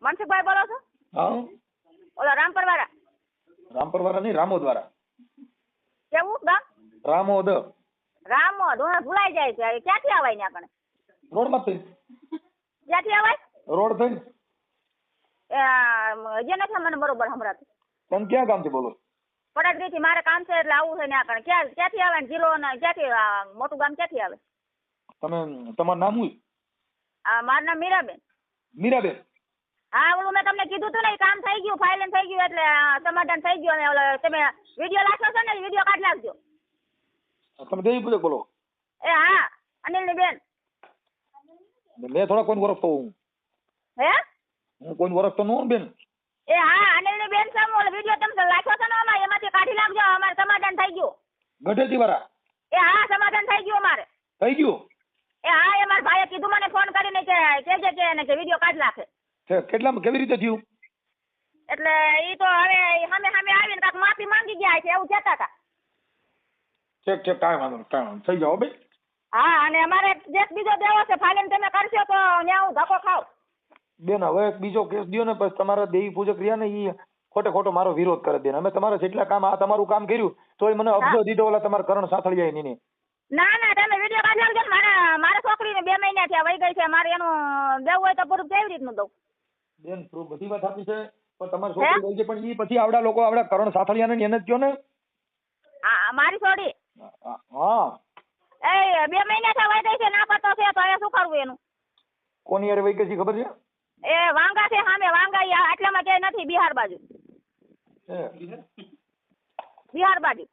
મનસુખભાઈ બોલો છો? હા ઓલા રામપર વાળા? રામપર વાળા નહીં, રામોદ વાળા. કેવું ગામ? રામોદ રામોદ. હું ભૂલાઈ જાય છે. ક્યાંથી આવાય ત્યાં કણે? રોડ માંથી. ક્યાંથી આવાય? રોડ થઈને. જે નથી મને બરોબર સંભળાતું. તમે ક્યાં ગામથી બોલો? પડદરી થી. મારે કામ છે એટલે આવું છે ત્યાં કણે. ક્યાંથી આવે ને જિલ્લો ને ક્યાંથી મોટું ગામ ક્યાંથી આવે? તમે તમારું નામ શું? મારું નામ મીરાબેન. મીરાબેન. હા, ઓલું મેં તમને કીધું હતું ને, એ કામ થઈ ગયું, ફાઇલ થઈ ગયું એટલે સમાધાન થઈ ગયું. અને ઓલા તમે વિડીયો નાખો છો ને, વિડીયો કાઢી નાખજો. તમે દેવી પૂજક બોલો? એ હા, અનિલની બેન. મેં થોડા કોઈ વરસતો હું. હે? હું કોઈ વરસતો ન હોઉં બેન. એ હા, અનિલની બેન છે. ઓલો વિડીયો તમે નાખ્યો છો ને અમારે, એમાંથી કાઢી નાખજો. અમારે સમાધાન થઈ ગયું. ગઢેજી વાળા? એ હા, સમાધાન થઈ ગયું અમારે. થઈ ગયું? એ હા, એ મારા ભાઈએ કીધું મને ફોન કરીને કે વિડીયો કાઢી નાખે. કેટલામાં કેવી રીતે થયું? એટલે ઈ તો હવે સામે આવીને કાંઈક માફી માંગી ગયા છે એવું કહેતા હતા. ઠીક કાંઈ વાંધો નહીં, થઈ જાઓ ભાઈ. હા, અને અમારે કેસ બીજો દેવો છે, ફાઇલ તમે કરશો તો ત્યાં હું ધક્કો ખાવ. બેન હવે બીજો કેસ દો ને, પછી તમારા દેવી પૂજક રહ્યા ને એ ખોટો મારો વિરોધ કરે બેન. અમે તમારા જેટલા કામ, આ તમારું કામ કર્યું તો મને અબજો દીધો ઓલા તમારા કરણ સાથળિયા નહીં. ના તમે વિડીયો કાઢી નાખજો ને. મારા છોકરીને 2 મહિના થયા વહી ગઈ છે. મારે એનું દેવું હોય તો પૂરું કેવી રીતનું દઉં? બેન બધી વાત સાચી છે, પણ તમારી છોકરી ગઈ છે, પણ એ પછી આવડા લોકો આવડા કરણ સાથળિયા ને એને જ કયો ને. હા, મારી છોડી. હા, એ 2 મહિના થયા વહી ગઈ છે. ના પતો છે તો હવે શું કરવું એનું? કોની યાર વહી ગઈ છે ખબર છે? એ વાંગા છે સામે. વાંગા આટલામાં ક્યાંય નથી. બિહાર બાજુ. બિહાર બાજુ.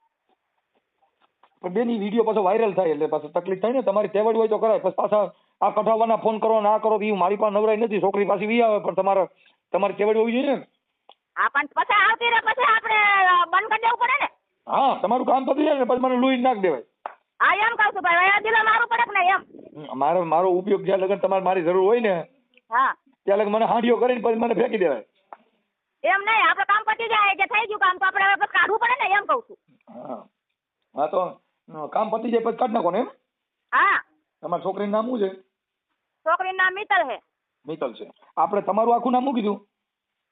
પણ બેન ઈ વિડીયો પાછો વાયરલ થાય એટલે પાછું તકલીફ થાય ને. તમારી તેવડ હોય તો કરાય, પછી પાછા આ કઢાવવાના ફોન કરો ના કરો તો મારી પાસે નવરાઈ નથી. છોકરી પાછી વી આવે, પણ તમારી તેવડ હોવી જોઈએ ને. હા, પણ પછી આવતી રહે પછી આપણે બંધ કરી દેવું પડે ને. હા, તમારું કામ પતી જાય ને પછી મને લુઈ નાખ દેવાય. હા, એમ કહું છું ભાઈ. આ દિલો મારું પડે કે નહીં એમ? મારો ઉપયોગ જ્યાં લગન તમારે મારી જરૂર હોય ને હા, ત્યાં લગન મને હાંડીઓ કરીને પછી મને ફેંકી દેવાય. એમ નહીં, આપણે કામ પતી જાય કે થઈ ગયું કામ તો આપણે હવે પછી કાઢવું પડે ને એમ કહું છું. હા તો કામ પતી જાય પછી કાઢ નાખો ને એમ? હા. તમારી છોકરીનું નામ શું છે? છોકરીનું નામ મિત્તલ છે. મિત્તલ છે. આપણે તમારું આખું નામ શું કીધું?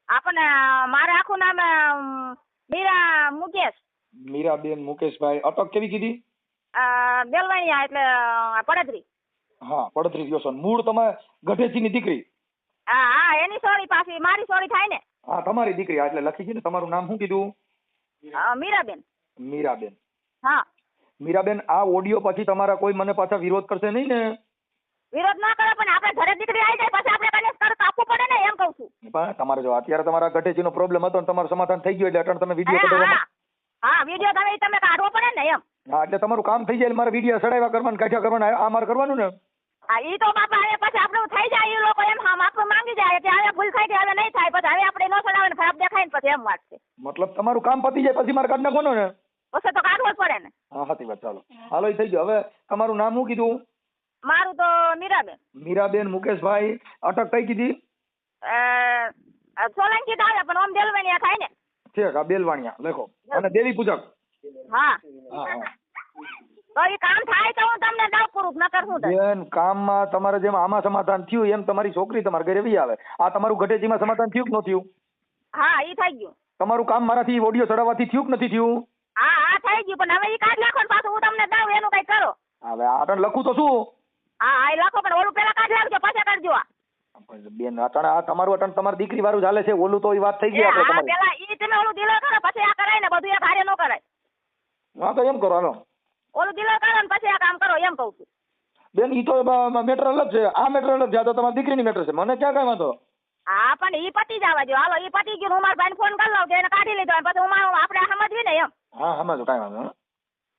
આપણે મારે આખું નામ મીરા મુકેશ. મીરાબેન મુકેશભાઈ. અટક કેવી કીધી? બેલવાણિયા એટલે પડદરી. હા, પડદરી જોશન. મૂળ તમે ગઢેજીની દીકરી? હા, એની સોળી પાછી મારી સોળી થાય ને. હા, તમારી દીકરી. એટલે લખી છે ને. તમારું નામ શું કીધું? મીરાબેન. મીરાબેન. હા. મીરાબેન, આ ઓડિયો પછી તમારા કોઈ મને પાછા વિરોધ કરશે નહીં ને? વિરોધ ના કરે, પણ આપણે ઘરે દીકરી આવી જાય પછી આપણે કને કર કાપવું પડે ને એમ કહું છું. પણ તમારે જો અત્યારે તમારા ગઢેજીનો પ્રોબ્લેમ હતો ને તમારું સમાધાન થઈ ગયું એટલે અટણ તમે વિડીયો કઢાવવા. હા, વિડીયો તમે કાઢવો પડે ને એમ. હા, એટલે તમારું કામ થઈ જાય. મારે વિડીયો સડાવ્યા કરવાનું, કાઢ્યા કરવાના, આ મારે કરવાનું ને. હા, ઈ તો બાપા હવે પછી આપણું થઈ જાય. એ લોકો એમ માફી માંગી જાય કે હવે ભૂલ થઈ ગઈ, હવે નહીં થાય. પછી હવે આપણે ન સડાવે ને ખરાબ દેખાય ને પછી એમ વાત છે. મતલબ તમારું કામ પતી જાય પછી મારે કાઢ નાખવાનું ને? પછી તો કાઢવો જ પડે ને. હા, સાચી વાત. હાલો એ થઈ ગયો. હવે તમારું નામ શું કીધું? મારું તો મીરાબેન. મીરાબેન મુકેશભાઈ. અટક કઈ કીધી? સોલંકી તો આવે પણ ઓમ દેલવાણિયા થાય ને. ઠીક, આ બેલવાણિયા લખો. અને દેવી પૂજક. હા. તો એ કામ થાય તો હું તમને દઉં પૂરું, નકર શું થાય? બેન, કામમાં તમારે જેમ આમાં સમાધાન થયું એમ તમારી છોકરી તમારા ઘરે વી આવે. આ તમારું ગઢેજીમાં સમાધાન થયું કે ન થયું? હા, ઈ થઈ ગયું. તમારું કામ મારાથી ઓડિયો ચડાવવાથી થયું કે નથી થયું? હા, થઈ ગયું. પણ હવે ઈ કાઢ નાખો ને પાછું હું તમને દઉં એનું કઈ કરો. હવે આટણ લખું તો શું? હા, એ લખો પણ ઓલું પેલા કાઢી નાખજો પછી કરજો. બેન, અટણ આ તમારું અટણ તમારી દીકરી વાળું ચાલે છે. ઓલું તો એ વાત થઈ ગઈ આપણે તમારી. પેલા ઈ તમે ઓલું દિલો કરો પછી આ કરાય ને. બધું એક હારે ન કરાય. હા, તો એમ કરો. હાલો ઓલું દિલો કરો ને પછી આ કામ કરો એમ કહું છું. બેન, ઈ તો મેટર અલગ છે. આ મેટર અલગ છે. આ તો તમારી દીકરીની મેટર છે. મને ક્યાં કઈ વાંધો? હા, પણ ઈ પતી જવા દો. હાલો ઈ પતી ગયું. હું મારા ભાઈને ફોન કરી લઉં કે એને કાઢી લીધો પછી હું આપણે સમજવી ને એમ. હા, સમજો. કાંઈ વાંધો.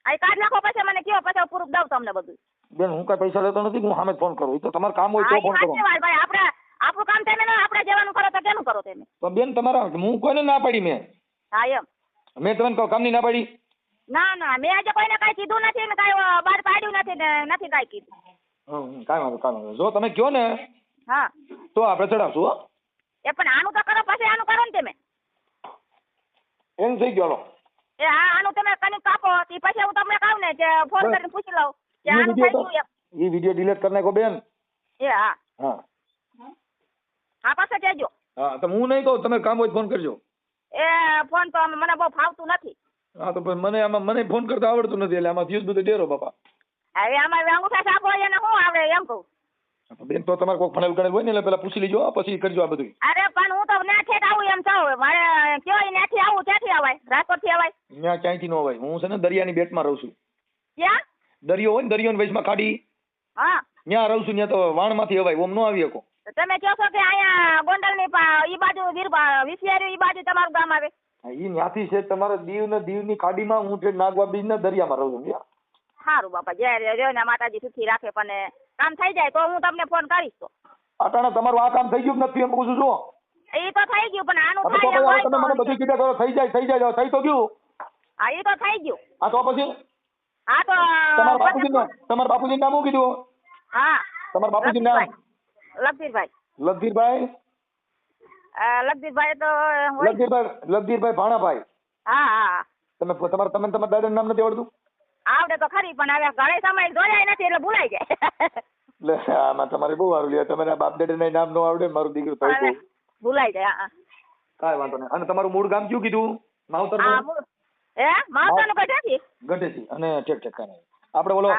આ કાઢ નાખો પછી મને કયો, પછી પૂરું દઉં તમને બધું. બેન, હું કઈ પૈસા લેતો નથી. હું સામે ફોન કરું. ઈ તો તમારું કામ હોય તો ફોન કરો. ભાઈ આપણું કામ તમે ને આપણે જવાનું કરો તો કેનું કરો તમે? તો બેન, તમારા હું કોઈને ના પાડી મેં? હા, એમ. મેં તમને કહું કામની ના પાડી? ના, મેં આજે કોઈને કઈ કીધું નથી ને કઈ બહાર પાડ્યું નથી ને નથી કઈ કીધું. કાંઈ વાંધો. જો તમે કહો ને હા તો આપણે ચડાવશું. હો એ પણ આનું તો કરો પછી આનું કરો ને તમે. એમ થઈ ગયો. હાલો એ હા, આનું તમે કનિક કાપો પછી હું તમને કહું ને કે ફોન કરીને પૂછી લઉં કે આનું થઈ ગયું એમ. એ વિડીયો ડિલીટ કરી નાખો બેન. એ હા હા હા, પાછા કહેજો. હા તો હું નહીં કહું, તમે કામ હોય તો ફોન કરજો. એ ફોન તો મને બહુ ફાવતું નથી. હા તો પછી મને ફોન કરતા આવડતું નથી એટલે આમાં થયું જ બધું ડેરો બાપા. હવે અમારે અંગૂઠા છાપ હોય એને શું આવડે એમ કહું. બેન તો તમારે કોઈ ભણેલ ગણેલ હોય ને એટલે પેલા પૂછી લેજો પછી કરજો આ બધું. અરે પણ હું તો ન્યાથી જ આવું એમ છું. મારે કયો ન્યાથી આવું ક્યાંથી આવાય? રાજકોટથી આવાય? ત્યાં ક્યાંયથી ન હોય. હું છે ને દરિયાની બેટમાં રહું છું. ક્યાં? દરિયો હોય ને દરિયાની વચમાં કાઢી હા ત્યાં રહું છું. ત્યાં તો વાણમાંથી અવાય ઓમ ન આવી શકો. તો તમે કહો છો કે અહીંયા ગોંડલની ઈ બાજુ વિસિયારી ઈ બાજુ તમારું ગામ આવે? ઈ ત્યાંથી છે તમારે દીવની ખાડીમાં. હું છે નાગવા બીજના દરિયામાં રહું છું. સારું બાપા જય રહ્યો ને માતાજી સુખી રાખે. પણ કામ થઈ જાય તો હું તમને ફોન કરીશ. તો અટાણે તમારું આ કામ થઈ ગયું કે નથી એમ પૂછું છું. એ તો થઈ ગયું પણ આનું હવે તો થાય એમ ભાઈ હોય તમે મને તો બધું કીધા કરો થઈ જાય થઈ તો ગયું. હા એ તો થઈ ગયું. હા તો પછી હા તો તમારા બાપુજી નામ શું કીધું? હા તમારા બાપુજી નામ? લગધીરભાઈ. લગધીરભાઈ? લગધીરભાઈ તો લગધીરભાઈ ભાણાભાઈ. હા હા તમારા દાદાનું નામ નથી આવડતું? આવડે તો ખરી પણ હવે ઘરે સમય જોયા નથી એટલે ભૂલાઈ જાય. એટલે આમાં તમારે બહુ સારું લે. તમારા બાપ દાદા નામ ન આવડે મારું દીકરું હવે થયું ભૂલાઈ જાય. હા કાંઈ વાંધો નહીં. અને તમારું મૂળ ગામ કયું કીધું? માવતર? માવતરનું કઈ નથી. ગઢેસી. અને ઠીક કાંઈ નહીં. આપણે બોલો